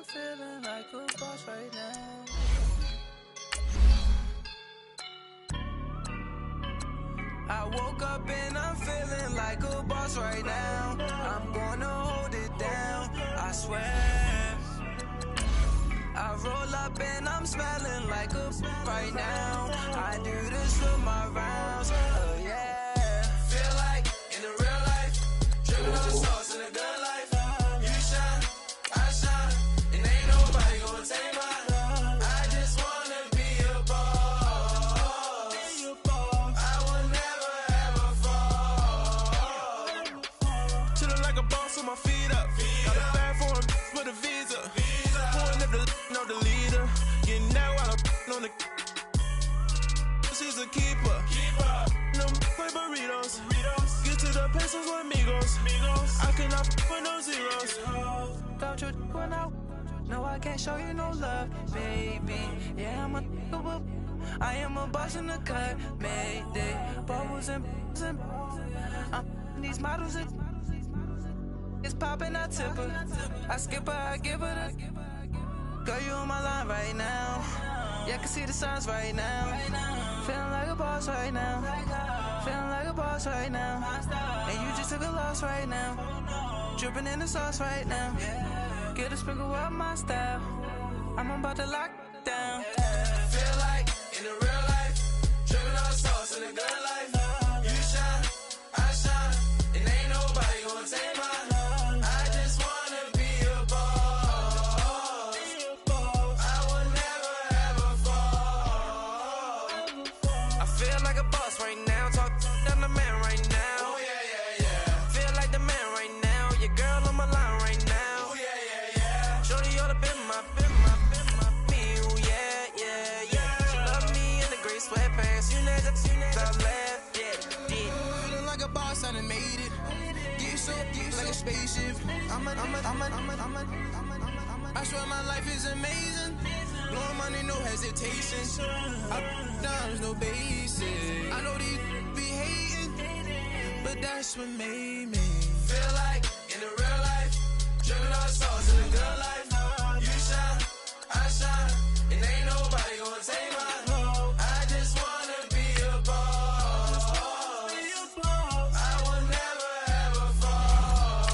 I'm feeling like a boss right now. I woke up and I'm feeling like a boss right now. I'm gonna hold it down, I swear. I roll up and I'm smelling like a right now. I do this for my rounds, oh yeah. Feel like in the real life, dripping on sauce in a good life. You shine, I shine, and ain't nobody gonna take mine. I just wanna be a boss. I will never ever fall. Chillin' like a boss with my feet up. Got a bag for him with a visa. Pulling up the leader. Getting that while I'm on the. She's a keeper. No play burritos. Get to the pesos with amigos. I cannot with no zeros. Don't you run out? No, I can't show you no love, baby. Yeah, I am a boss in the cut. Mayday. Bubbles and these models. It's popping, I tip her. I skip her, I give her the. Girl, you on my line right now. Yeah, I can see the signs right now. Feeling like a boss right now. Feeling like a boss right now. And you just took a loss right now. Dripping in the sauce right now. Get a sprinkle up my style. I'm about to lock down. Feel like in the real life, dripping on sauce in a good life. You shine, I shine, and ain't nobody gonna take mine. I just wanna be a boss. I will never ever fall. I feel like a boss right now. Talk down the man right now. Oh yeah. Feel like the man right now. Your girl on my line right now. Oh yeah. Shorty ought to been my me. Oh yeah. She love me in the gray sweatpants. You never left. Yeah. Feeling like a boss, I done made it. Get so like a spaceship. I swear my life is amazing. Blowing money, no hesitation. There's no basic. I know these be hating, but that's what made me feel like in the real life, dripping on sauce in a good life. You shine, I shine, and ain't nobody gonna take mine. I just wanna be a boss. I will never ever fall.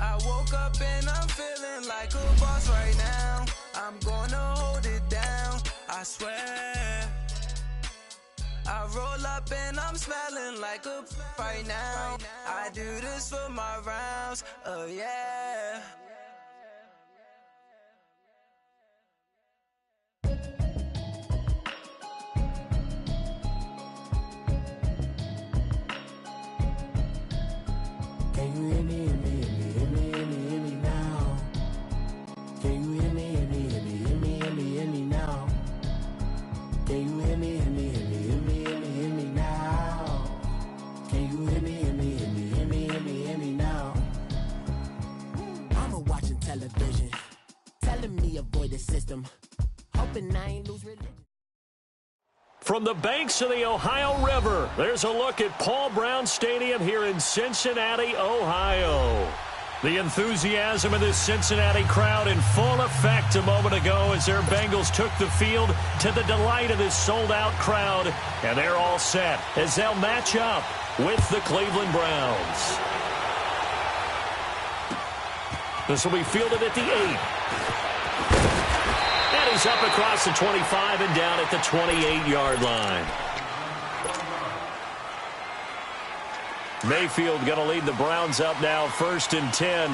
I woke up and I'm feeling like a boss right now. I'm gonna hold it down, I swear. I roll up and I'm smelling like a right now. I do this for my rounds, oh yeah. Can you hear me, hear me now? Can you hear me, hear me now? Can you hear me, hear me now? Can you hear me now? I'm watching television, telling me avoid the system, hoping I ain't lose religion. From the banks of the Ohio River, there's a look at Paul Brown Stadium here in Cincinnati, Ohio. The enthusiasm of this Cincinnati crowd in full effect a moment ago as their Bengals took the field to the delight of this sold-out crowd. And they're all set as they'll match up with the Cleveland Browns. This will be fielded at the 8. And he's up across the 25 and down at the 28-yard line. Mayfield going to lead the Browns up now, 1st and 10.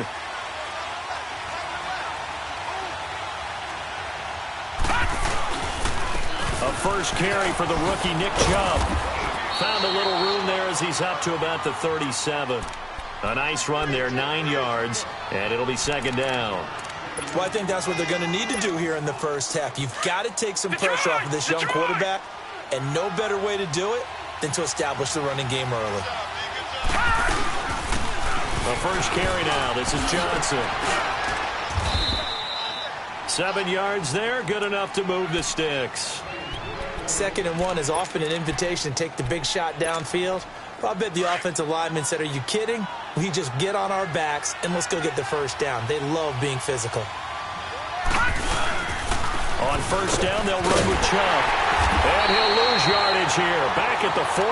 A first carry for the rookie Nick Chubb. Found a little room there as he's up to about the 37. A nice run there, 9 yards, and it'll be 2nd down. Well, I think that's what they're going to need to do here in the first half. You've got to take some pressure off of this young quarterback, and no better way to do it than to establish the running game early. The first carry now. This is Johnson. 7 yards there. Good enough to move the sticks. 2nd and 1 is often an invitation to take the big shot downfield. Well, I bet the offensive lineman said, are you kidding? we just get on our backs and let's go get the first down. They love being physical. On first down, they'll run with Chubb. And he'll lose yardage here. Back at the 41.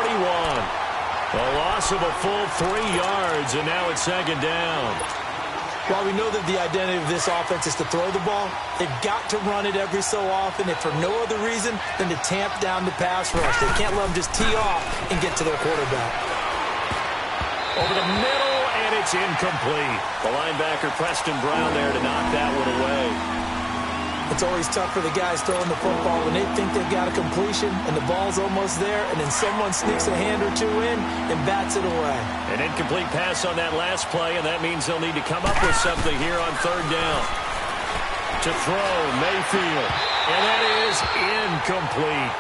A loss of a full 3 yards, and now it's second down. While we know that the identity of this offense is to throw the ball, they've got to run it every so often, if for no other reason than to tamp down the pass rush. They can't let them just tee off and get to their quarterback. Over the middle, and it's incomplete. The linebacker, Preston Brown, there to knock that one away. It's always tough for the guys throwing the football when they think they've got a completion and the ball's almost there, and then someone sneaks a hand or two in and bats it away. An incomplete pass on that last play, and that means they'll need to come up with something here on third down. To throw, Mayfield, and that is incomplete.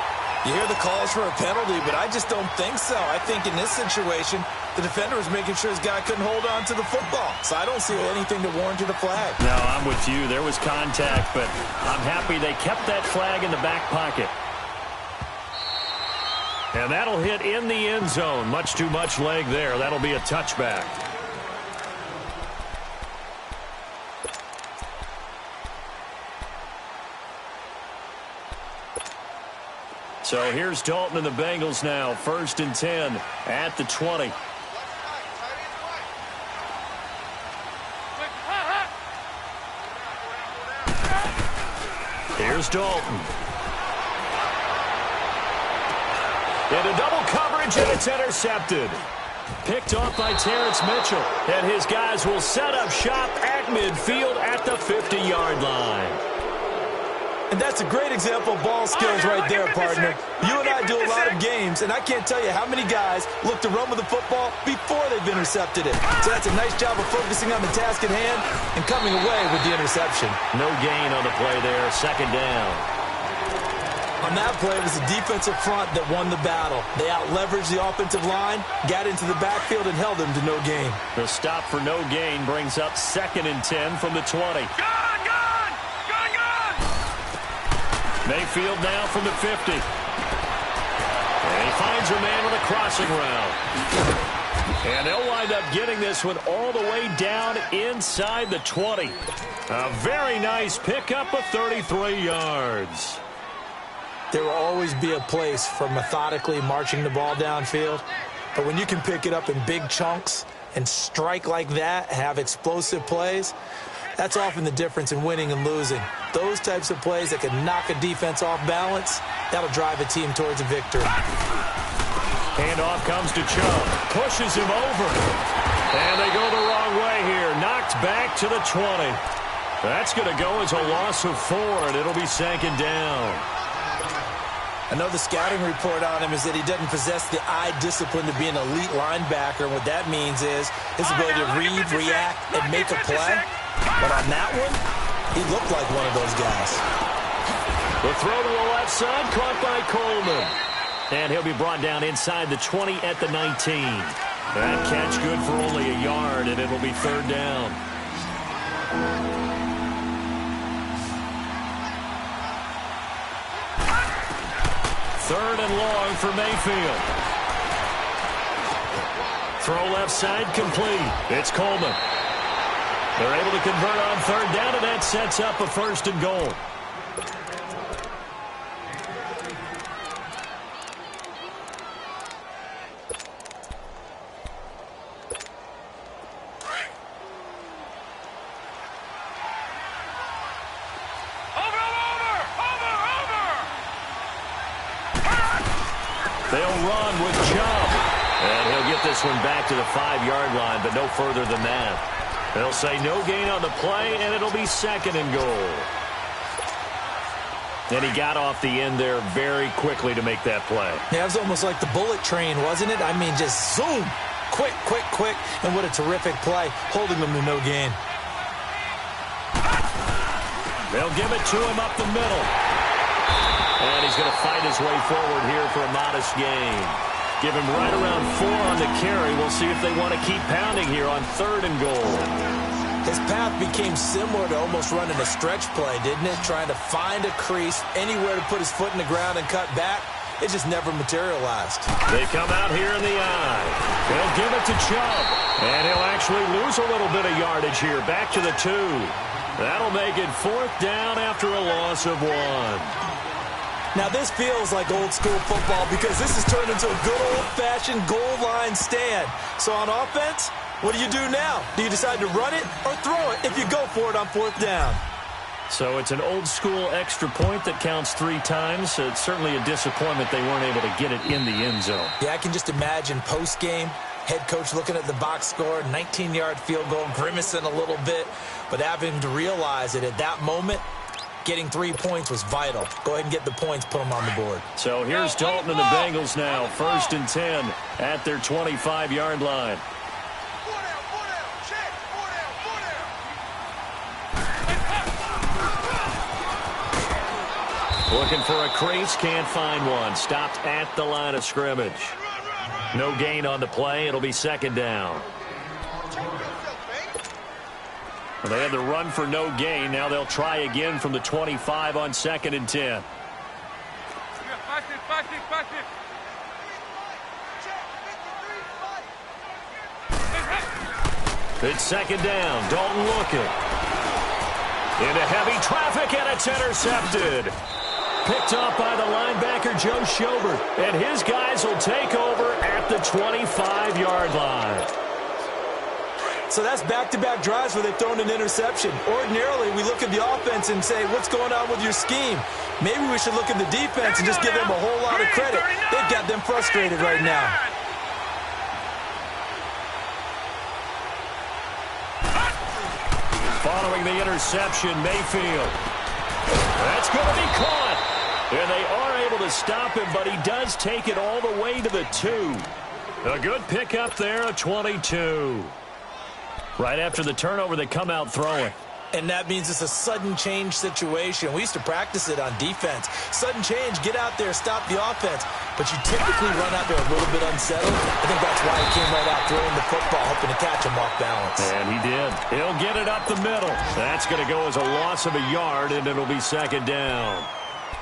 You hear the calls for a penalty, but I just don't think so. I think in this situation, the defender was making sure his guy couldn't hold on to the football. So I don't see anything to warrant a flag. No, I'm with you. There was contact, but I'm happy they kept that flag in the back pocket. And that'll hit in the end zone. Much too much leg there. That'll be a touchback. So here's Dalton and the Bengals now. 1st and 10 at the 20. Here's Dalton. Into double coverage, and it's intercepted. Picked off by Terrence Mitchell. And his guys will set up shop at midfield at the 50-yard line. And that's a great example of ball skills right there, partner. You and I do a lot of games, and I can't tell you how many guys look to run with the football before they've intercepted it. So that's a nice job of focusing on the task at hand and coming away with the interception. No gain on the play there. Second down. On that play, it was the defensive front that won the battle. They out-leveraged the offensive line, got into the backfield, and held them to no gain. The stop for no gain brings up 2nd and 10 from the 20. Mayfield now from the 50. And he finds a man with a crossing route. And they'll wind up getting this one all the way down inside the 20. A very nice pickup of 33 yards. There will always be a place for methodically marching the ball downfield. But when you can pick it up in big chunks and strike like that, have explosive plays, that's often the difference in winning and losing. Those types of plays that can knock a defense off balance, that'll drive a team towards a victory. Handoff comes to Chubb. Pushes him over. And they go the wrong way here. Knocked back to the 20. That's going to go as a loss of 4, and it'll be 2nd down. I know the scouting report on him is that he doesn't possess the eye discipline to be an elite linebacker. And what that means is his ability to read, react, and make a play. But on that one, he looked like one of those guys. The throw to the left side, caught by Coleman. And he'll be brought down inside the 20 at the 19. That catch good for only a yard, and it'll be 3rd down. Third and long for Mayfield. Throw left side, complete. It's Coleman. They're able to convert on 3rd down, and that sets up a 1st and goal. They'll run with Chubb. And he'll get this one back to the 5-yard line, but no further than that. They'll say no gain on the play, and it'll be 2nd and goal. And he got off the end there very quickly to make that play. Yeah, it was almost like the bullet train, wasn't it? I mean, just zoom. Quick, quick, quick. And what a terrific play, holding them to no gain. They'll give it to him up the middle. And he's going to fight his way forward here for a modest gain. Give him right around 4 on the carry. We'll see if they want to keep pounding here on 3rd and goal. His path became similar to almost running a stretch play, didn't it? Trying to find a crease, anywhere to put his foot in the ground and cut back. it just never materialized. They come out here in the eye. They'll give it to Chubb. And he'll actually lose a little bit of yardage here. Back to the 2. That'll make it 4th down after a loss of 1. Now, this feels like old-school football because this has turned into a good old-fashioned goal line stand. So on offense, what do you do now? Do you decide to run it or throw it if you go for it on 4th down? So it's an old-school extra point that counts 3 times. So it's certainly a disappointment they weren't able to get it in the end zone. Yeah, I can just imagine post-game, head coach looking at the box score, 19-yard field goal, grimacing a little bit, but having to realize that at that moment, getting 3 points was vital. Go ahead and get the points, put them on the board. So here's Dalton and the Bengals now, 1st and 10 at their 25-yard line. Looking for a crease, can't find one. Stopped at the line of scrimmage. No gain on the play. It'll be 2nd down. Well, they had the run for no gain. Now they'll try again from the 25 on 2nd and 10. It's 2nd down. Dalton looking. Into heavy traffic, and it's intercepted. Picked up by the linebacker, Joe Schobert. And his guys will take over at the 25-yard line. So that's back-to-back drives where they've thrown an interception. Ordinarily, we look at the offense and say, what's going on with your scheme? Maybe we should look at the defense and just give them a whole lot of credit. They've got them frustrated right now. Following the interception, Mayfield. That's going to be caught. And they are able to stop him, but he does take it all the way to the 2. A good pickup there, a 22. Right after the turnover, they come out throwing. And that means it's a sudden change situation. We used to practice it on defense. Sudden change, get out there, stop the offense. But you typically run out there a little bit unsettled. I think that's why he came right out throwing the football, hoping to catch him off balance. And he did. He'll get it up the middle. That's going to go as a loss of a yard, and it'll be 2nd down.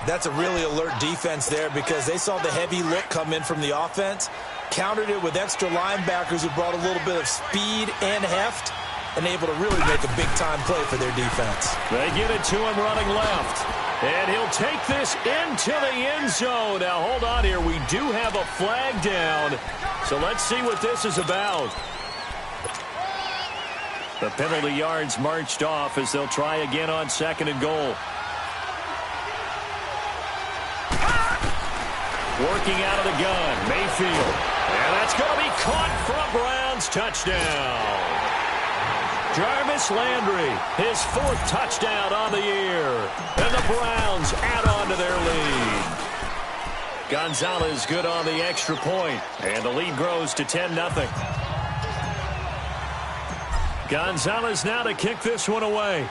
That's a really alert defense there because they saw the heavy look come in from the offense, countered it with extra linebackers who brought a little bit of speed and heft, and able to really make a big-time play for their defense. They get it to him running left. And he'll take this into the end zone. Now, hold on here. We do have a flag down. So let's see what this is about. The penalty yards marched off as they'll try again on 2nd and goal. Working out of the gun, Mayfield. And that's going to be caught from Browns. Touchdown. Jarvis Landry, his 4th touchdown on the year. And the Browns add on to their lead. Gonzalez good on the extra point. And the lead grows to 10-0. Gonzalez now to kick this one away.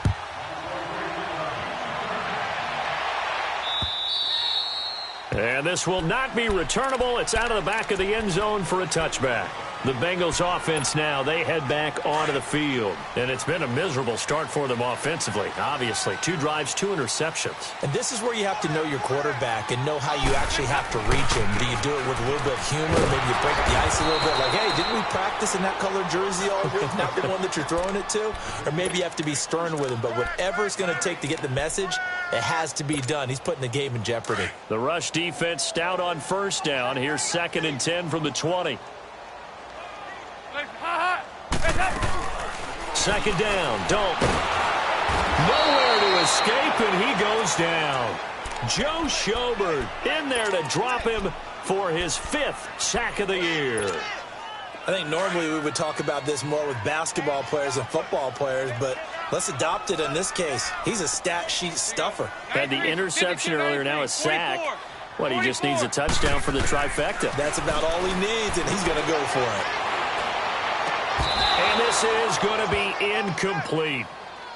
And this will not be returnable. It's out of the back of the end zone for a touchback. The Bengals offense now, they head back onto the field. And it's been a miserable start for them offensively, obviously. 2 drives, 2 interceptions. And this is where you have to know your quarterback and know how you actually have to reach him. Do you do it with a little bit of humor? Maybe you break the ice a little bit. Like, hey, didn't we practice in that color jersey all week? Not the one that you're throwing it to? Or maybe you have to be stern with him. But whatever it's going to take to get the message, it has to be done. He's putting the game in jeopardy. The rush defense stout on 1st down. Here's 2nd and 10 from the 20. 2nd down, Dalton. Nowhere to escape, and he goes down. Joe Schobert in there to drop him for his 5th sack of the year. I think normally we would talk about this more with basketball players and football players, but let's adopt it in this case. He's a stat sheet stuffer. Had the interception earlier, now a sack. What, he just needs a touchdown for the trifecta. That's about all he needs, and he's going to go for it. And this is going to be incomplete.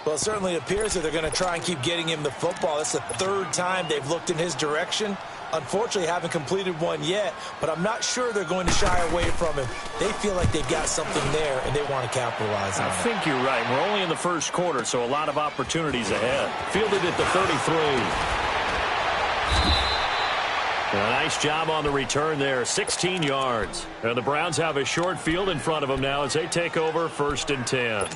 Well, it certainly appears that they're going to try and keep getting him the football. That's the 3rd time they've looked in his direction. Unfortunately, haven't completed one yet, but I'm not sure they're going to shy away from him. They feel like they've got something there, and they want to capitalize on it. I think you're right. We're only in the 1st quarter, so a lot of opportunities ahead. Fielded at the 33. A nice job on the return there, 16 yards. And the Browns have a short field in front of them now as they take over 1st and 10.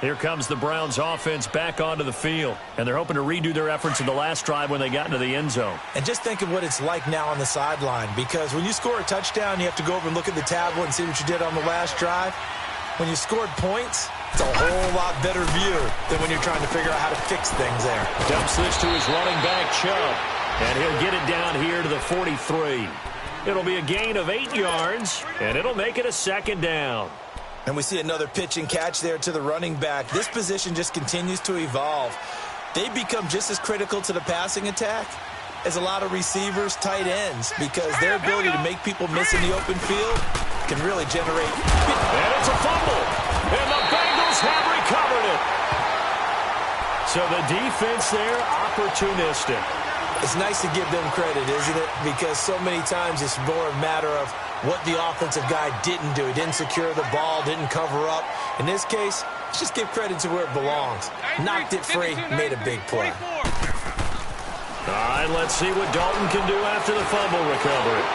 Here comes the Browns offense back onto the field, and they're hoping to redo their efforts in the last drive when they got into the end zone. And just think of what it's like now on the sideline, because when you score a touchdown, you have to go over and look at the tablet and see what you did on the last drive. When you scored points, it's a whole lot better view than when you're trying to figure out how to fix things there. Dumps this to his running back, Chubb, and he'll get it down here to the 43. It'll be a gain of 8 yards, and it'll make it a 2nd down. And we see another pitch and catch there to the running back. This position just continues to evolve. They become just as critical to the passing attack as a lot of receivers, tight ends, because their ability to make people miss in the open field can really generate. And it's a fumble, and the Bengals have recovered it. So the defense there, opportunistic. It's nice to give them credit, isn't it? Because so many times it's more a matter of what the offensive guy didn't do. He didn't secure the ball, didn't cover up. In this case, let's just give credit to where it belongs. Knocked it free, made a big play. All right, let's see what Dalton can do after the fumble recovery.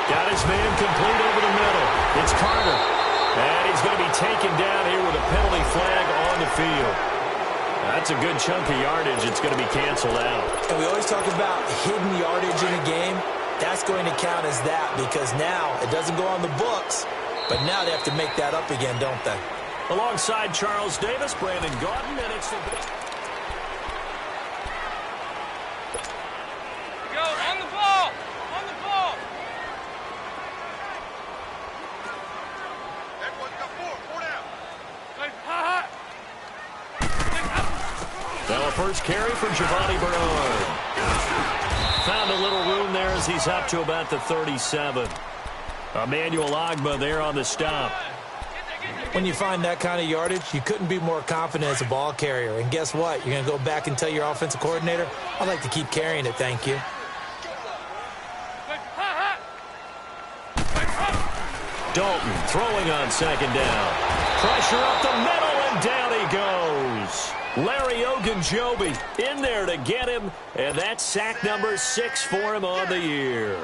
Got his man complete over the middle. It's Carter. And he's going to be taken down here with a penalty flag on the field. That's a good chunk of yardage. It's going to be canceled out. And we always talk about hidden yardage in a game. That's going to count as that, because now it doesn't go on the books, but now they have to make that up again, don't they? Alongside Charles Davis, Brandon Gaudin, and it's the... Go, on the ball! On the ball! Everyone's got four down. Now a first carry for Giovanni Bernard. Found a little room there as he's up to about the 37. Emmanuel Ogbah there on the stop. When you find that kind of yardage, you couldn't be more confident as a ball carrier. And guess what? You're going to go back and tell your offensive coordinator, I'd like to keep carrying it, thank you. Dalton throwing on 2nd down. Pressure up the middle, and down he goes. Larry Ogunjobi in there to get him, and that's sack number 6 for him on the year.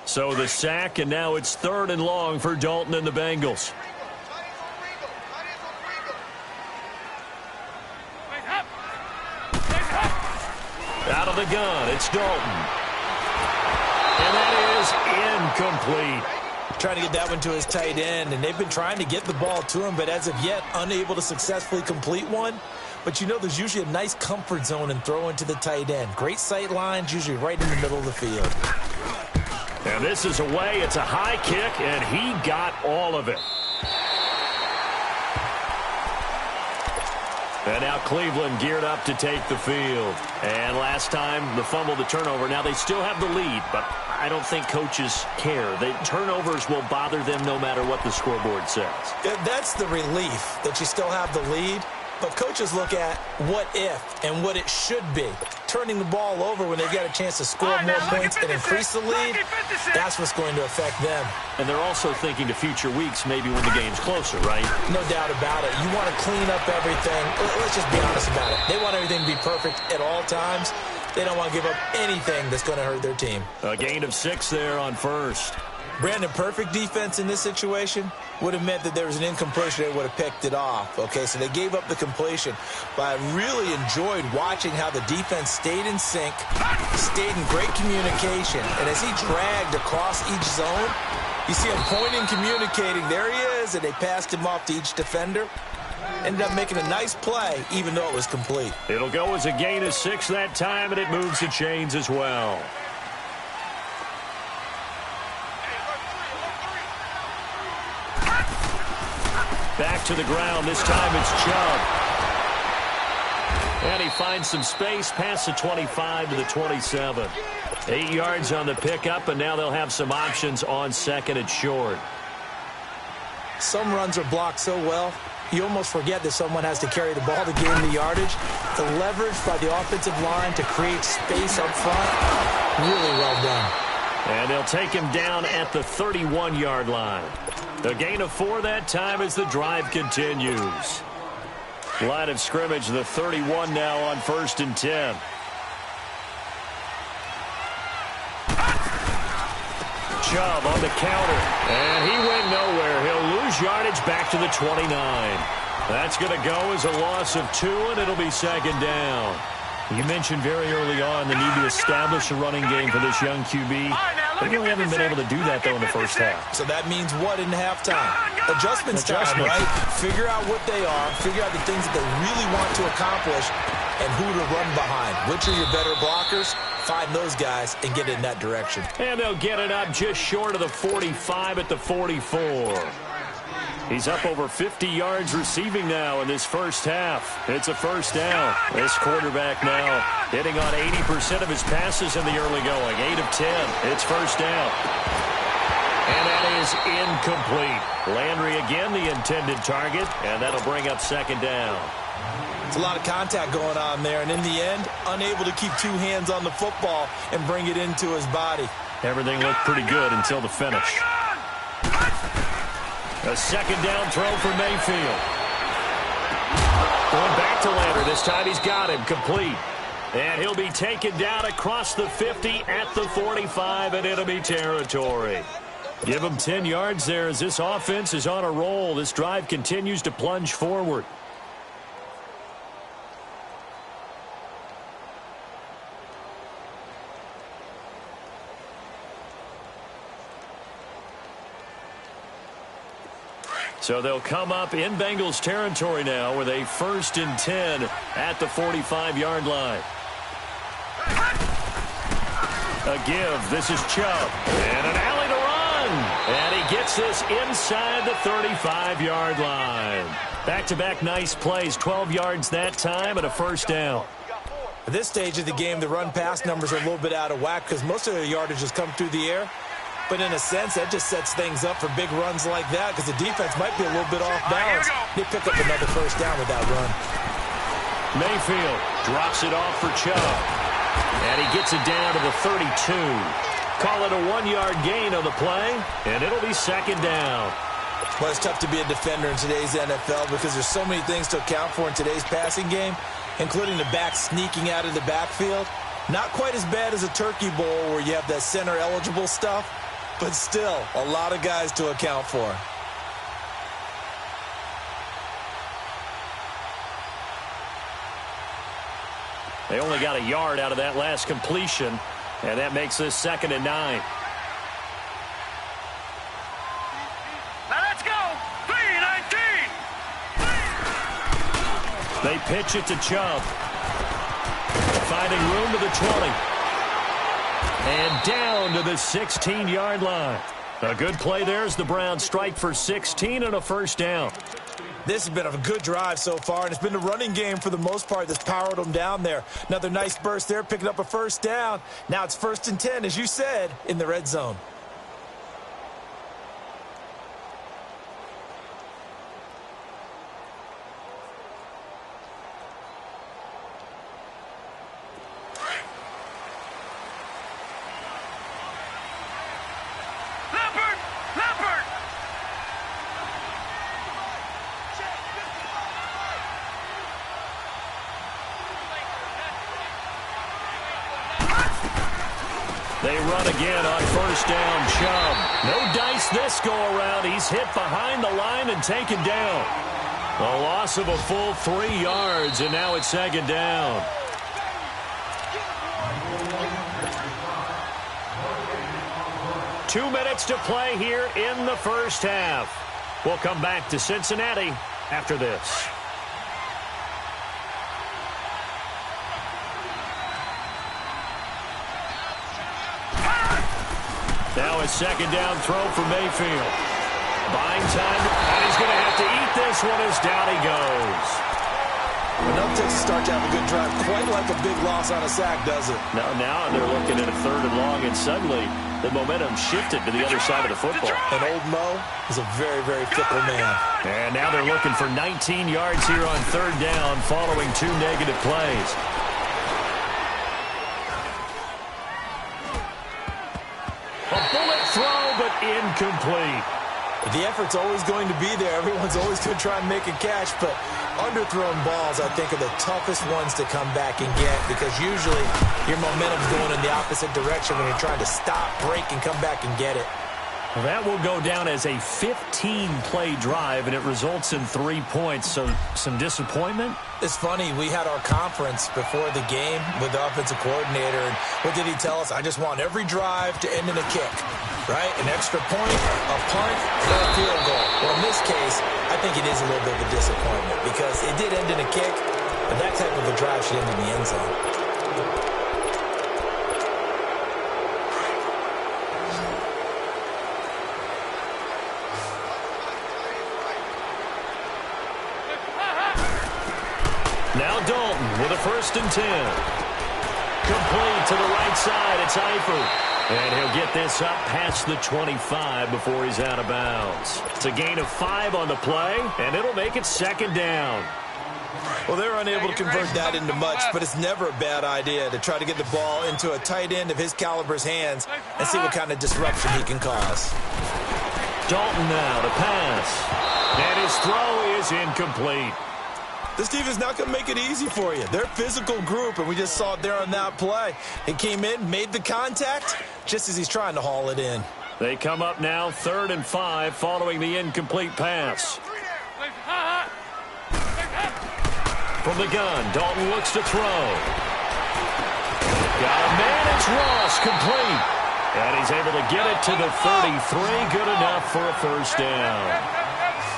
So the sack, and now it's 3rd and long for Dalton and the Bengals. Out of the gun, it's Dalton. And that is incomplete. Trying to get that one to his tight end, and they've been trying to get the ball to him, but as of yet, unable to successfully complete one. But you know there's usually a nice comfort zone in throwing to the tight end. Great sight lines, usually right in the middle of the field. And this is away. It's a high kick, and he got all of it. And now Cleveland geared up to take the field. And last time, the fumble, the turnover. Now they still have the lead, but I don't think coaches care. The turnovers will bother them no matter what the scoreboard says. That's the relief that you still have the lead. But coaches look at what if and what it should be. Turning the ball over when they've got a chance to score more points and increase the lead, that's what's going to affect them. And they're also thinking to future weeks, maybe when the game's closer, right? No doubt about it. You want to clean up everything. Let's just be honest about it. They want everything to be perfect at all times. They don't want to give up anything that's going to hurt their team. A gain of 6 there on 1st. Brandon, perfect defense in this situation would have meant that there was an incompletion. They would have picked it off. Okay, so they gave up the completion. But I really enjoyed watching how the defense stayed in sync, stayed in great communication. And as he dragged across each zone, you see him pointing, communicating. There he is, and they passed him off to each defender. Ended up making a nice play, even though it was complete. It'll go as a gain of 6 that time, and it moves the chains as well. Back to the ground. This time it's Chubb. And he finds some space past the 25 to the 27. 8 yards on the pickup, and now they'll have some options on 2nd and short. Some runs are blocked so well, you almost forget that someone has to carry the ball to gain the yardage. The leverage by the offensive line to create space up front, really well done. And they'll take him down at the 31-yard line. A gain of 4 that time as the drive continues. Line of scrimmage, the 31 now on 1st and 10. Chubb on the counter. And he went nowhere. He'll lose yardage back to the 29. That's going to go as a loss of 2, and it'll be 2nd down. You mentioned very early on the need to establish a running game for this young QB. They really haven't been able to do that, though, in the first half. So that means what in halftime? Adjustments time, right? Figure out what they are, figure out the things that they really want to accomplish, and who to run behind. Which are your better blockers? Find those guys and get in that direction. And they'll get it up just short of the 45 at the 44. He's up over 50 yards receiving now in this first half. It's a first down. This quarterback now hitting on 80% of his passes in the early going. 8 of 10. It's first down. And that is incomplete. Landry again the intended target, and that'll bring up 2nd down. It's a lot of contact going on there, and in the end, unable to keep 2 hands on the football and bring it into his body. Everything looked pretty good until the finish. A 2nd down throw for Mayfield. Going back to Landry. This time he's got him complete. And he'll be taken down across the 50 at the 45 and enemy territory. Give him 10 yards there as this offense is on a roll. This drive continues to plunge forward. So they'll come up in Bengals territory now with a 1st and 10 at the 45-yard line. A give. This is Chubb. And an alley to run. And he gets this inside the 35-yard line. Back-to-back nice plays. 12 yards that time and a first down. At this stage of the game, the run-pass numbers are a little bit out of whack because most of the yardage has come through the air. But in a sense, that just sets things up for big runs like that because the defense might be a little bit off balance. They pick up another first down with that run. Mayfield drops it off for Chubb. And he gets it down to the 32. Call it a 1-yard gain on the play, and it'll be 2nd down. Well, it's tough to be a defender in today's NFL because there's so many things to account for in today's passing game, including the back sneaking out of the backfield. Not quite as bad as a turkey bowl where you have that center-eligible stuff, but still a lot of guys to account for. They only got a yard out of that last completion, and that makes this 2nd and 9. Now let's go. 3-19. They pitch it to Chubb. Finding room to the 20. And down to the 16-yard line. A good play there as the Browns strike for 16 and a first down. This has been a good drive so far, and it's been the running game for the most part that's powered them down there. Another nice burst there, picking up a first down. Now it's 1st and 10, as you said, in the red zone. They run again on first down. Chubb. No dice this go-around. He's hit behind the line and taken down. A loss of a full 3 yards, and now it's 2nd down. Two minutes to play here in the first half. We'll come back to Cincinnati after this. Now a 2nd down throw for Mayfield. Buying time, and he's going to have to eat this one as down he goes. Enough to start to have a good drive, quite like a big loss on a sack, does it? Now they're looking at a 3rd and long, and suddenly the momentum shifted to the other side of the football. And old Mo is a very, very fickle man. And now they're looking for 19 yards here on 3rd down following 2 negative plays. incomplete. The effort's always going to be there. Everyone's always going to try and make a catch, but underthrown balls, I think, are the toughest ones to come back and get because usually your momentum's going in the opposite direction when you're trying to stop, break, and come back and get it. Well, that will go down as a 15-play drive, and it results in 3 points. So some disappointment? It's funny. We had our conference before the game with the offensive coordinator, and what did he tell us? I just want every drive to end in a kick, right? An extra point, a punt, or a field goal. Well, in this case, I think it is a little bit of a disappointment because it did end in a kick, but that type of a drive should end in the end zone. Now Dalton with a 1st and 10. Complete to the right side. It's Eifert. And he'll get this up past the 25 before he's out of bounds. It's a gain of 5 on the play, and it'll make it 2nd down. Well, they're unable to convert that into much, but it's never a bad idea to try to get the ball into a tight end of his caliber's hands and see what kind of disruption he can cause. Dalton now to pass. And his throw is incomplete. This defense is not going to make it easy for you. They're a physical group, and we just saw it there on that play. He came in, made the contact, just as he's trying to haul it in. They come up now 3rd and 5 following the incomplete pass. From the gun, Dalton looks to throw. Got a man, it's Ross, complete. And he's able to get it to the 33, good enough for a 1st down.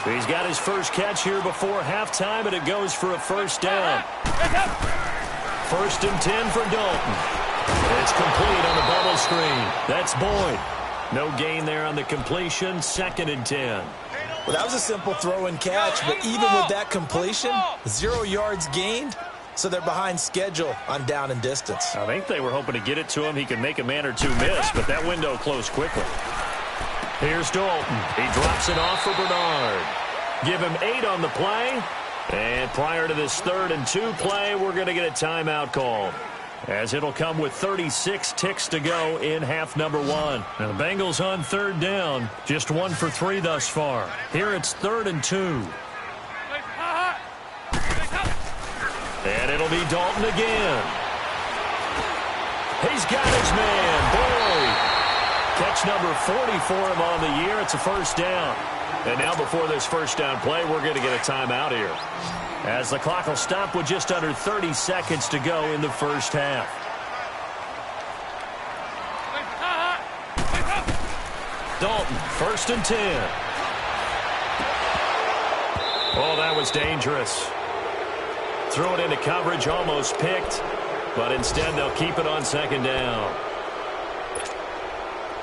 He's got his first catch here before halftime, and it goes for a 1st down. 1st and 10 for Dalton. It's complete on the bubble screen. That's Boyd. No gain there on the completion, 2nd and 10. Well, that was a simple throw and catch, but even with that completion, 0 yards gained, so they're behind schedule on down and distance. I think they were hoping to get it to him. He could make a man or two miss, but that window closed quickly. Here's Dalton. He drops it off for Bernard. Give him 8 on the play. And prior to this 3rd and 2 play, we're going to get a timeout called, as it'll come with 36 ticks to go in half number 1. Now the Bengals on 3rd down, just 1 for 3 thus far. Here it's 3rd and 2. And it'll be Dalton again. He's got his man, Boyd. Catch number 40 for him on the year. It's a 1st down. And now before this 1st down play, we're going to get a timeout here, as the clock will stop with just under 30 seconds to go in the 1st half. Dalton, 1st and 10. Oh, that was dangerous. Threw it into coverage, almost picked, but instead they'll keep it on 2nd down.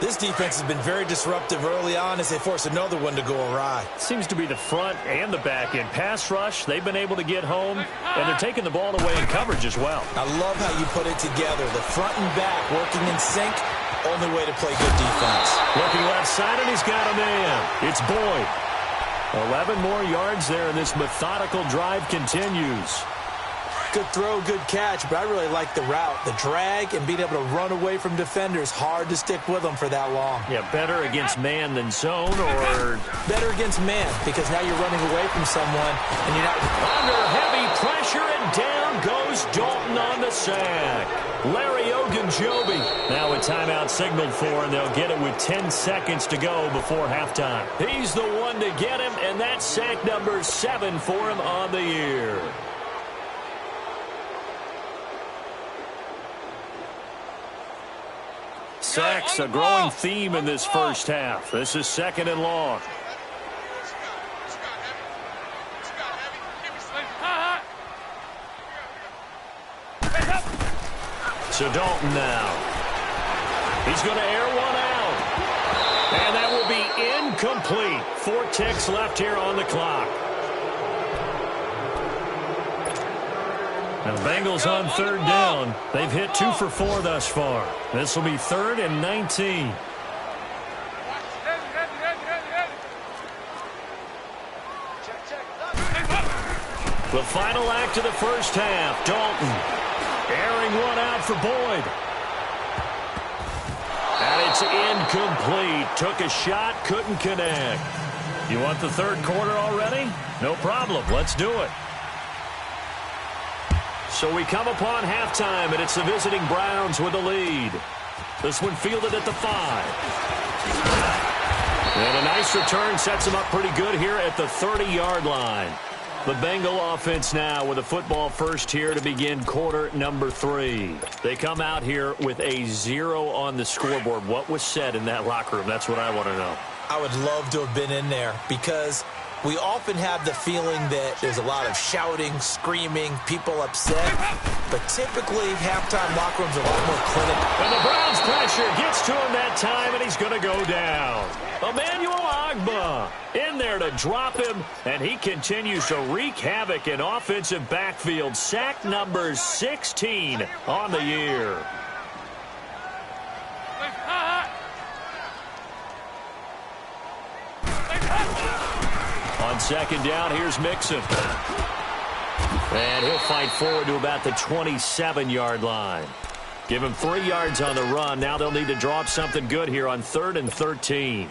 This defense has been very disruptive early on as they force another one to go awry. Seems to be the front and the back end. Pass rush, they've been able to get home, and they're taking the ball away in coverage as well. I love how you put it together. The front and back working in sync, only way to play good defense. Looking left side, and he's got a man. It's Boyd. 11 more yards there, and this methodical drive continues. Good throw, good catch, but I really like the route. The drag and being able to run away from defenders, hard to stick with them for that long. Yeah, better against man than zone, or better against man, because now you're running away from someone and you're not under heavy pressure, and down goes Dalton on the sack. Larry Ogunjobi. Now a timeout signaled for, and they'll get it with 10 seconds to go before halftime. He's the one to get him, and that's sack number 7 for him on the year. Sacks, a growing theme in this 1st half. This is 2nd and long. So Dalton now. He's going to air one out. And that will be incomplete. 4 ticks left here on the clock. Now the Bengals on 3rd down. They've hit 2 for 4 thus far. This will be 3rd and 19. The final act of the 1st half. Dalton airing one out for Boyd. And It's incomplete. Took a shot, couldn't connect. You want the third quarter already? No problem. Let's do it. So we come upon halftime, and it's the visiting Browns with the lead. This one fielded at the 5. And a nice return sets them up pretty good here at the 30-yard line. The Bengal offense now with a football first here to begin quarter number 3. They come out here with a 0 on the scoreboard. What was said in that locker room? That's what I want to know. I would love to have been in there because we often have the feeling that there's a lot of shouting, screaming, people upset. But typically, halftime locker rooms are a lot more clinical. And the Browns pressure gets to him that time, and he's going to go down. Emmanuel Ogbah in there to drop him, and he continues to wreak havoc in offensive backfield. Sack number 16 on the year. On second down, here's Mixon. And he'll fight forward to about the 27-yard line. Give him 3 yards on the run. Now they'll need to draw up something good here on 3rd and 13.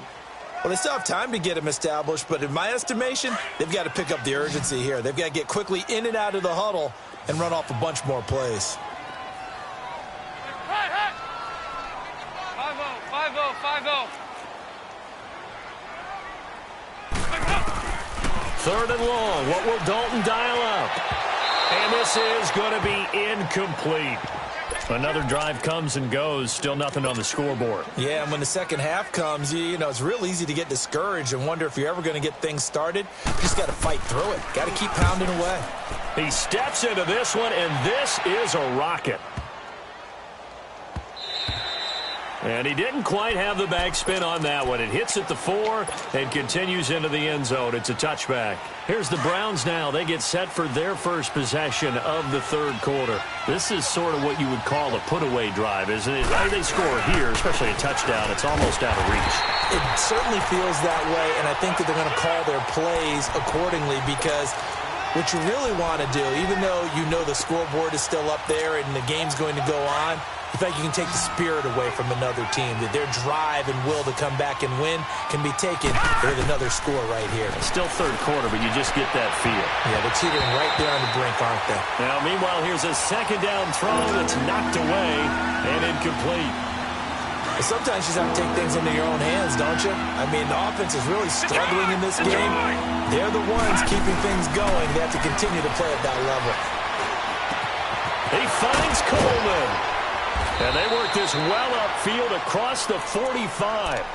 Well, they still have time to get him established, but in my estimation, they've got to pick up the urgency here. They've got to get quickly in and out of the huddle and run off a bunch more plays. 5-0, 5-0. 3rd and long. What will Dalton dial up? And this is going to be incomplete. Another drive comes and goes. Still nothing on the scoreboard. Yeah, and when the second half comes, you know, it's real easy to get discouraged and wonder if you're ever going to get things started. You just got to fight through it. Got to keep pounding away. He steps into this one, and this is a rocket. And he didn't quite have the backspin on that one. It hits at the 4 and continues into the end zone. It's a touchback. Here's the Browns now. They get set for their first possession of the third quarter. This is sort of what you would call a put-away drive, isn't it? They score here, especially a touchdown. It's almost out of reach. It certainly feels that way, and I think that they're going to call their plays accordingly because what you really want to do, even though you know the scoreboard is still up there and the game's going to go on, in fact, you can take the spirit away from another team, that their drive and will to come back and win can be taken with another score right here. Still third quarter, but you just get that feel. Yeah, they're teetering right there on the brink, aren't they? Now, meanwhile, here's a second down throw that's knocked away and incomplete. But sometimes you just have to take things into your own hands, don't you? I mean, the offense is really struggling in this game. They're the ones keeping things going. They have to continue to play at that level. He finds Coleman. And they work this well upfield across the 45.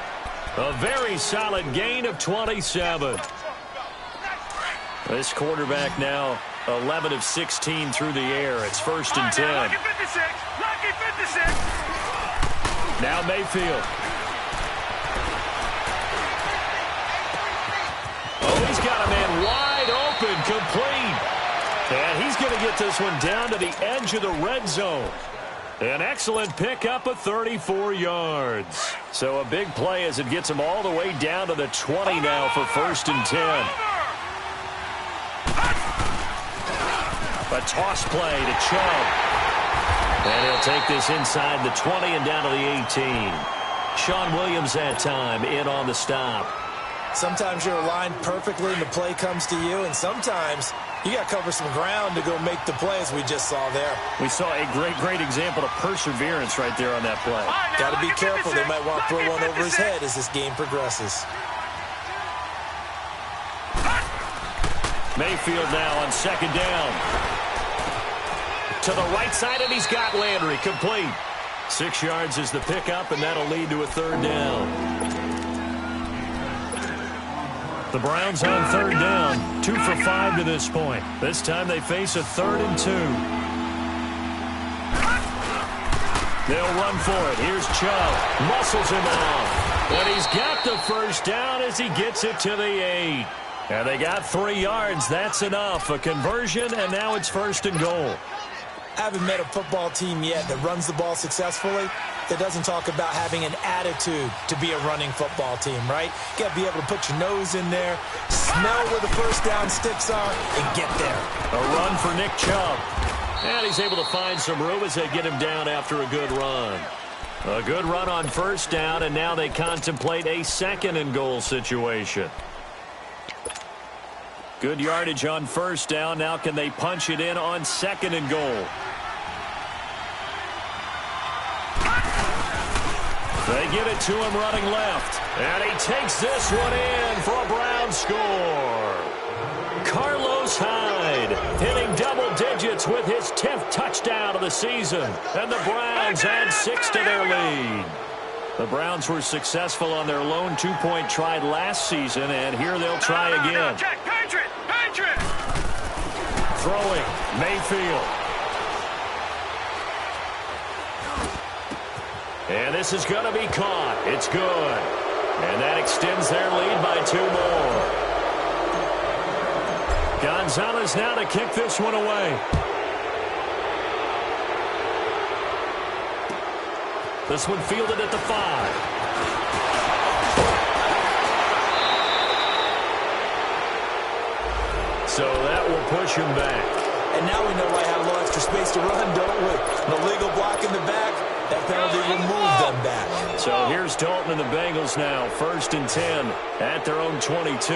A very solid gain of 27. This quarterback now 11 of 16 through the air. It's 1st and 10. Lucky 56. Lucky 56. Now Mayfield. Oh, he's got a man wide open, complete. And he's going to get this one down to the edge of the red zone. An excellent pickup of 34 yards. So a big play as it gets him all the way down to the 20 now for 1st and 10. A toss play to Chubb. And he'll take this inside the 20 and down to the 18. Sean Williams that time in on the stop. Sometimes you're aligned perfectly and the play comes to you, and sometimes you got to cover some ground to go make the play, as we just saw there. We saw a great example of perseverance right there on that play. Got to be careful. They might want to throw one over his head as this game progresses. Mayfield now on second down. To the right side, and he's got Landry complete. 6 yards is the pickup, and that'll lead to a 3rd down. The Browns on 3rd down, 2 for 5 to this point. This time they face a 3rd and 2. They'll run for it. Here's Chubb. Muscles him off. And he's got the 1st down as he gets it to the 8. And they got 3 yards. That's enough. A conversion, and now it's 1st and goal. I haven't met a football team yet that runs the ball successfully that doesn't talk about having an attitude to be a running football team, right? You got to be able to put your nose in there, smell where the 1st down sticks are, and get there. A run for Nick Chubb. And he's able to find some room as they get him down after a good run. A good run on first down, and now they contemplate a second and goal situation. Good yardage on first down. Now can they punch it in on second and goal? They give it to him running left. And he takes this one in for a Brown score. Carlos Hyde hitting double digits with his 10th touchdown of the season. And the Browns add 6 to their lead. The Browns were successful on their lone two-point try last season, and here they'll try again. Patriot! Throwing, Mayfield. And this is going to be caught. It's good. And that extends their lead by 2 more. Gonzalez now to kick this one away. This one fielded at the 5. So that will push him back. And now we know why I have a little extra space to run, don't we? No legal block in the back. That penalty will move them back. So here's Dalton and the Bengals now. 1st and 10 at their own 22.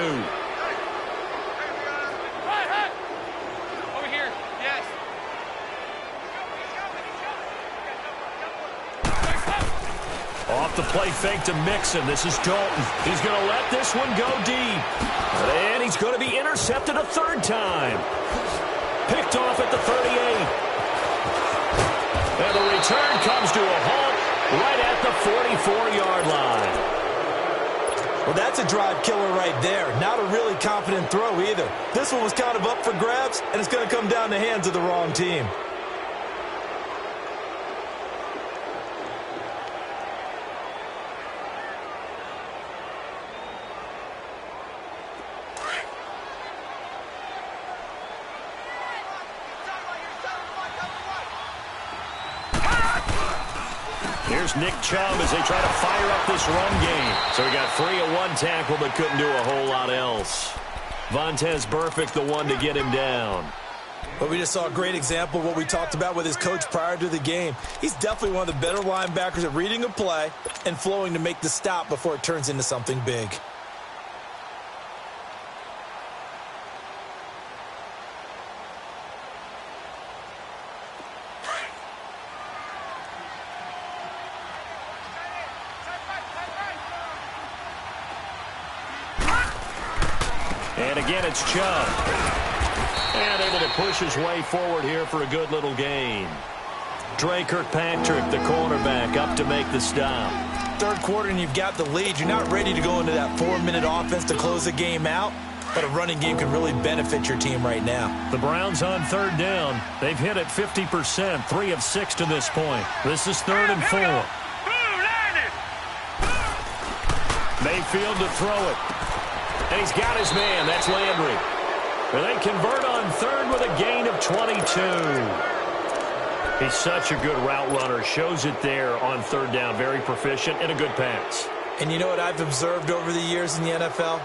Over here, yes. Off the play fake to Mixon. This is Dalton. He's going to let this one go deep. And he's going to be intercepted a 3rd time. Picked off at the 38. And the return comes to a halt right at the 44-yard line. Well, that's a drive killer right there. Not a really confident throw either. This one was kind of up for grabs, and it's going to come down the hands of the wrong team. Here's Nick Chubb as they try to fire up this run game. So he got 3 at 1 tackle, but couldn't do a whole lot else. Vontaze Burfict, the one to get him down. But we just saw a great example of what we talked about with his coach prior to the game. He's definitely one of the better linebackers at reading a play and flowing to make the stop before it turns into something big. And again, it's Chubb. And able to push his way forward here for a good little gain. Dre Kirkpatrick, the cornerback, up to make the stop. 3rd quarter and you've got the lead. You're not ready to go into that 4-minute offense to close the game out, but a running game can really benefit your team right now. The Browns on 3rd down. They've hit it 50%, 3 of 6 to this point. This is 3rd and 4. Mayfield to throw it. And he's got his man. That's Landry. And they convert on 3rd with a gain of 22. He's such a good route runner. Shows it there on 3rd down. Very proficient and a good pass. And you know what I've observed over the years in the NFL?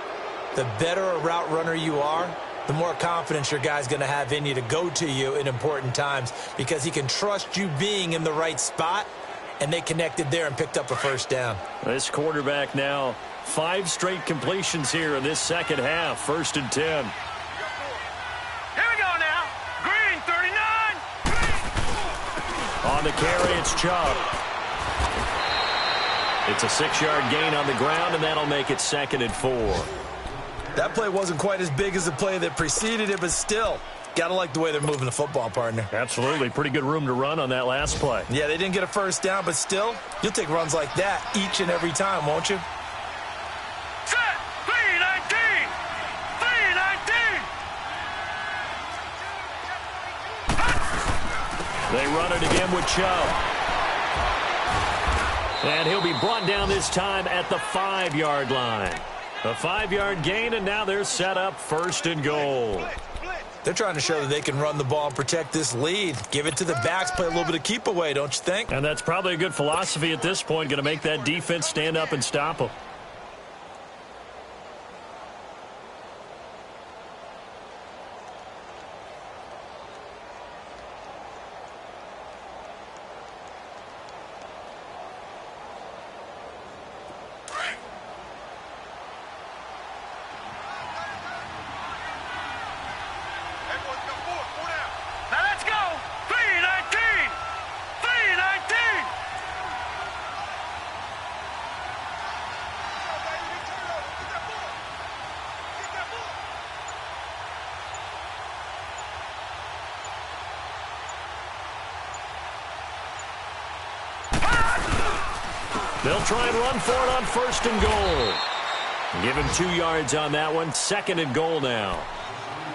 The better a route runner you are, the more confidence your guy's going to have in you to go to you in important times because he can trust you being in the right spot, and they connected there and picked up a 1st down. This quarterback now 5 straight completions here in this 2nd half. 1st and 10. Here we go now. Green, 39. On the carry, it's Chubb. It's a 6-yard gain on the ground, and that'll make it 2nd and 4. That play wasn't quite as big as the play that preceded it, but still, got to like the way they're moving the football, partner. Absolutely. Pretty good room to run on that last play. Yeah, they didn't get a 1st down, but still, you'll take runs like that each and every time, won't you? Set. 319. 319. They run it again with Chubb. And he'll be brought down this time at the 5-yard line. A 5-yard gain, and now they're set up 1st and goal. They're trying to show that they can run the ball and protect this lead. Give it to the backs, play a little bit of keep away, don't you think? And that's probably a good philosophy at this point, going to make that defense stand up and stop them. They'll try and run for it on 1st and goal. Give him 2 yards on that one. 2nd and goal now.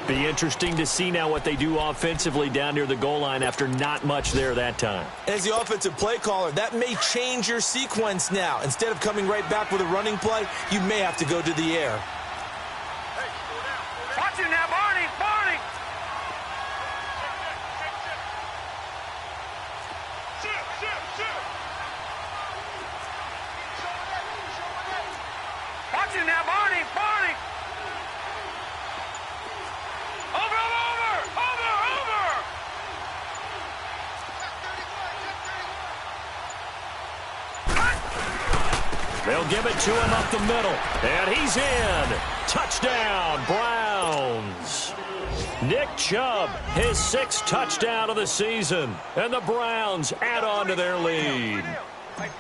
Be interesting to see now what they do offensively down near the goal line after not much there that time. As the offensive play caller, that may change your sequence now. Instead of coming right back with a running play, you may have to go to the air. Watch it now, Barney! Barney! Watch it now, Barney! Barney! Over! They'll give it to him up the middle. And he's in. Touchdown, Browns. Nick Chubb, his 6th touchdown of the season. And the Browns add on to their lead.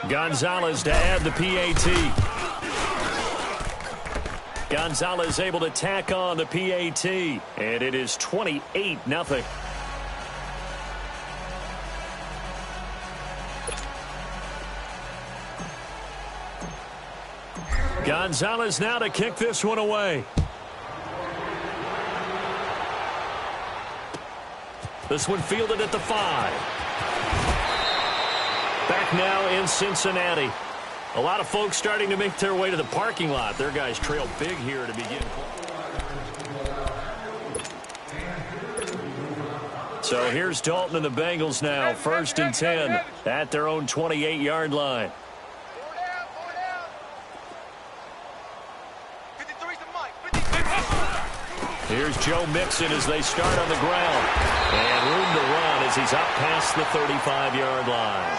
Gonzalez to add the PAT. Gonzalez able to tack on the PAT. And it is 28-0. Gonzalez now to kick this one away. This one fielded at the 5. Back now in Cincinnati. A lot of folks starting to make their way to the parking lot. Their guys trail big here to begin. So here's Dalton and the Bengals now. 1st and 10 at their own 28-yard line. Here's Joe Mixon as they start on the ground. And room to run as he's up past the 35-yard line.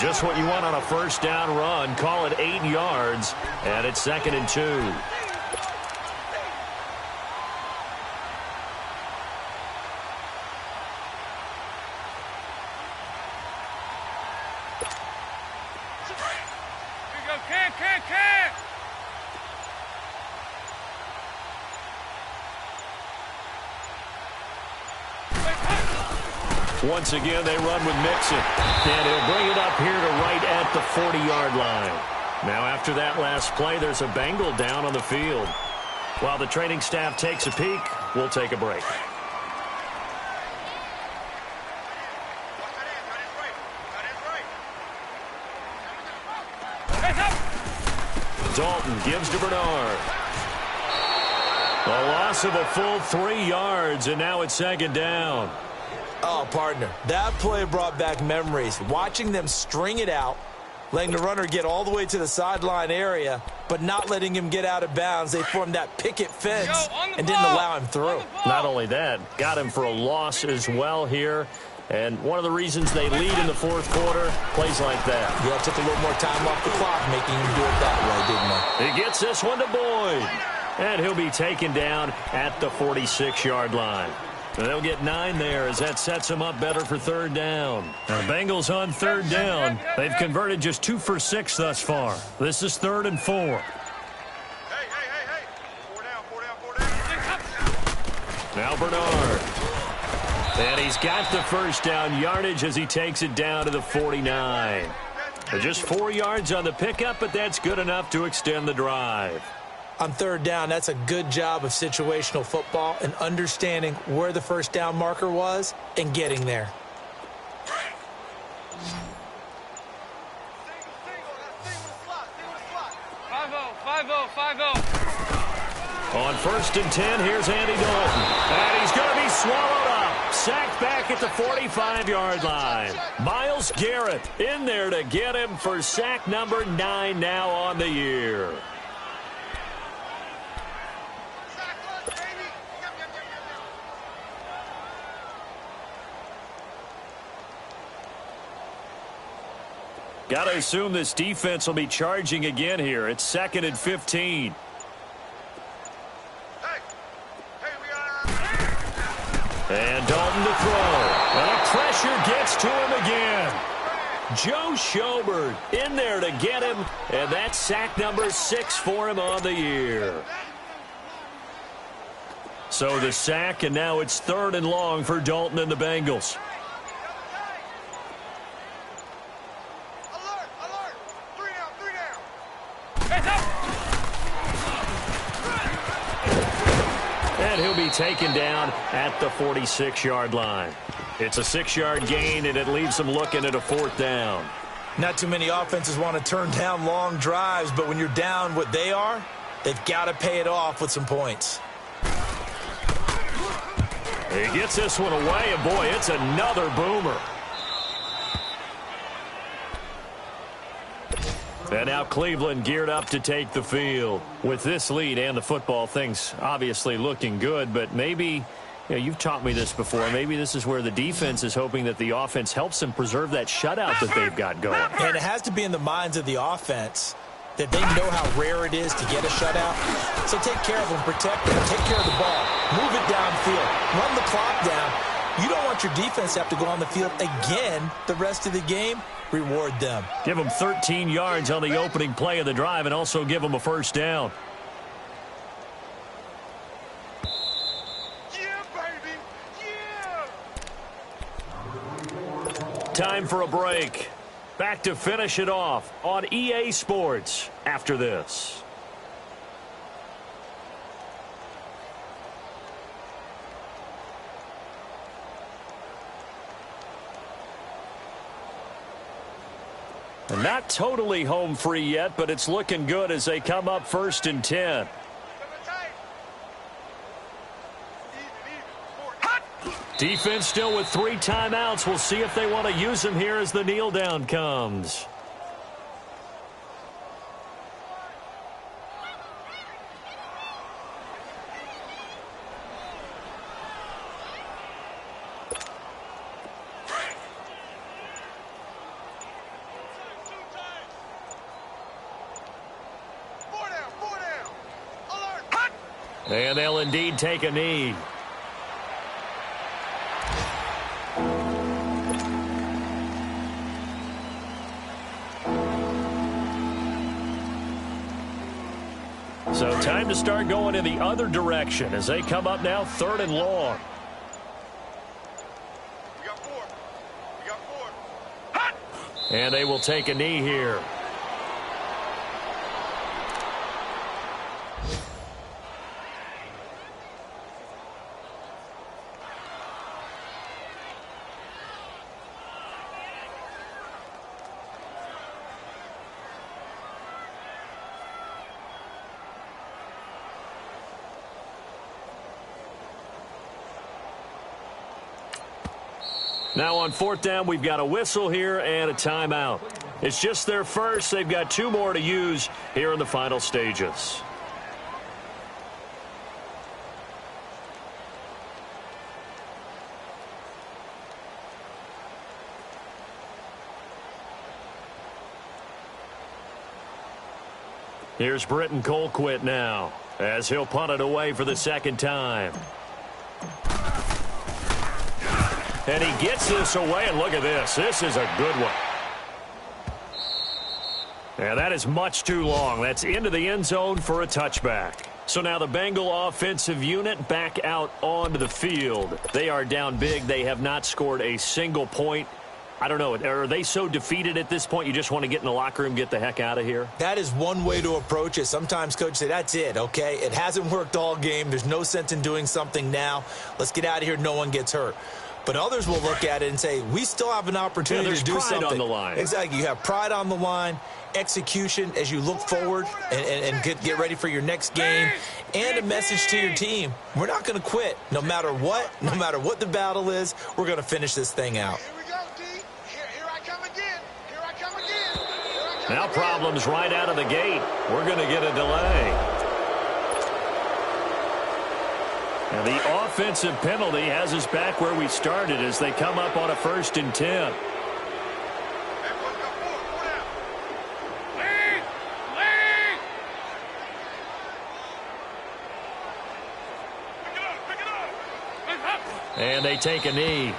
Just what you want on a 1st down run. Call it 8 yards. And it's 2nd and 2. Once again, they run with Mixon. And he'll bring it up here to right at the 40-yard line. Now, after that last play, there's a Bengal down on the field. While the training staff takes a peek, we'll take a break. Dalton gives to Bernard. A loss of a full 3 yards, and now it's 2nd down. Oh, partner, that play brought back memories. Watching them string it out, letting the runner get all the way to the sideline area, but not letting him get out of bounds. They formed that picket fence and didn't allow him through. Not only that, got him for a loss as well here. And one of the reasons they lead in the 4th quarter, plays like that. Yeah, took a little more time off the clock, making him do it that way, didn't they? He gets this one to Boyd. And he'll be taken down at the 46-yard line. So they'll get 9 there as that sets them up better for 3rd down. Now, the Bengals on 3rd down. They've converted just 2 for 6 thus far. This is 3rd and 4. Hey. 4 down. Now Bernard. And he's got the 1st down yardage as he takes it down to the 49. Just 4 yards on the pickup, but that's good enough to extend the drive. On 3rd down, that's a good job of situational football and understanding where the 1st down marker was and getting there. On 1st and 10, here's Andy Dalton. And he's going to be swallowed up. Sacked back at the 45-yard line. Myles Garrett in there to get him for sack number 9 now on the year. Got to assume this defense will be charging again here. It's 2nd and 15. And Dalton to throw. And pressure gets to him again. Joe Schobert in there to get him. And that's sack number 6 for him on the year. So the sack, and now it's 3rd and long for Dalton and the Bengals. And he'll be taken down at the 46-yard line. It's a 6-yard gain, and it leaves them looking at a 4th down. Not too many offenses want to turn down long drives, but when you're down what they are, they've got to pay it off with some points. He gets this one away, and boy, it's another boomer. And now Cleveland geared up to take the field. With this lead and the football, things obviously looking good, but maybe, you've taught me this before, maybe this is where the defense is hoping that the offense helps them preserve that shutout that they've got going. And it has to be in the minds of the offense that they know how rare it is to get a shutout. So take care of them, protect them, take care of the ball, move it downfield, run the clock down. You don't want your defense to have to go on the field again the rest of the game. Reward them. Give them 13 yards on the opening play of the drive and also give them a 1st down. Yeah, baby. Yeah. Time for a break. Back to finish it off on EA Sports after this. Not totally home free yet, but it's looking good as they come up 1st and 10. Defense still with 3 timeouts. We'll see if they want to use them here as the kneel down comes. And they'll indeed take a knee. So time to start going in the other direction as they come up now 3rd and long. We got 4. We got 4. And they will take a knee here. Now on 4th down, we've got a whistle here and a timeout. It's just their first. They've got 2 more to use here in the final stages. Here's Britton Colquitt now as he'll punt it away for the 2nd time. And he gets this away, and look at this. This is a good one. Yeah, that is much too long. That's into the end zone for a touchback. So now the Bengal offensive unit back out onto the field. They are down big. They have not scored a single point. I don't know. Are they so defeated at this point you just want to get in the locker room, get the heck out of here? That is one way to approach it. Sometimes coaches say, that's it, okay? It hasn't worked all game. There's no sense in doing something now. Let's get out of here. No one gets hurt. But others will look at it and say, we still have an opportunity to do something. There's pride on the line. Exactly. You have pride on the line, execution as you look forward and get ready for your next game, and a message to your team. We're not going to quit. No matter what the battle is, we're going to finish this thing out. Here we go, D. Here I come again. Here I come again. Now problems right out of the gate. We're going to get a delay. And the offensive penalty has us back where we started as they come up on a 1st and 10. And they take a knee.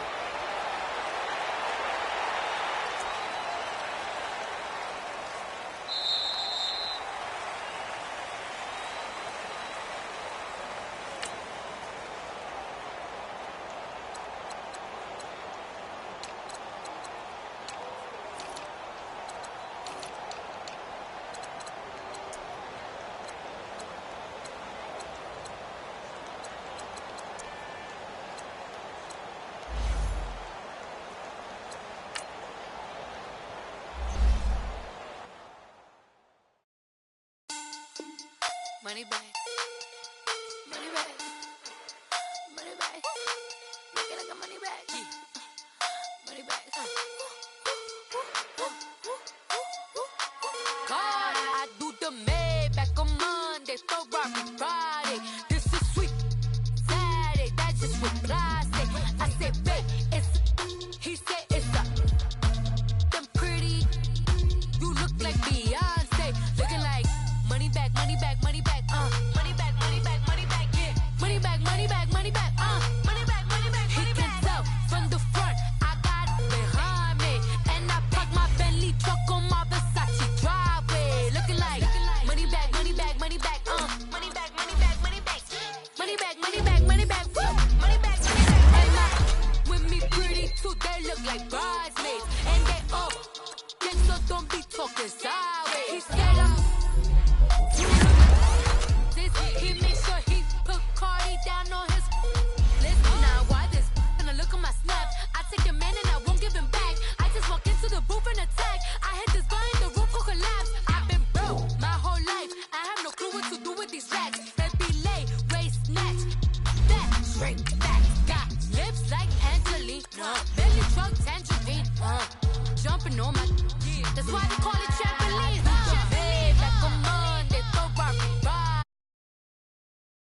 Money back. Money back. Money back. Make it like a money back. Money back. God, I do the Maybach on Monday, Ferrari Friday. This is sweet Saturday, that's just with plastic. I said, babe, he said it's a them pretty. You look like Beyonce, looking like money back, money back, money back, money back, money back, money back, yeah, money back, money back, money back, money back, money back. He can tell from the front, I got it behind me, and I park my Bentley truck on my Versace driveway, looking like money back, money back, money back, money back, money back, money back, money back, money back, money back, money back, money back. And my with me pretty too, they look like bridesmaids, and they all. So don't be talking sideways. He said I'm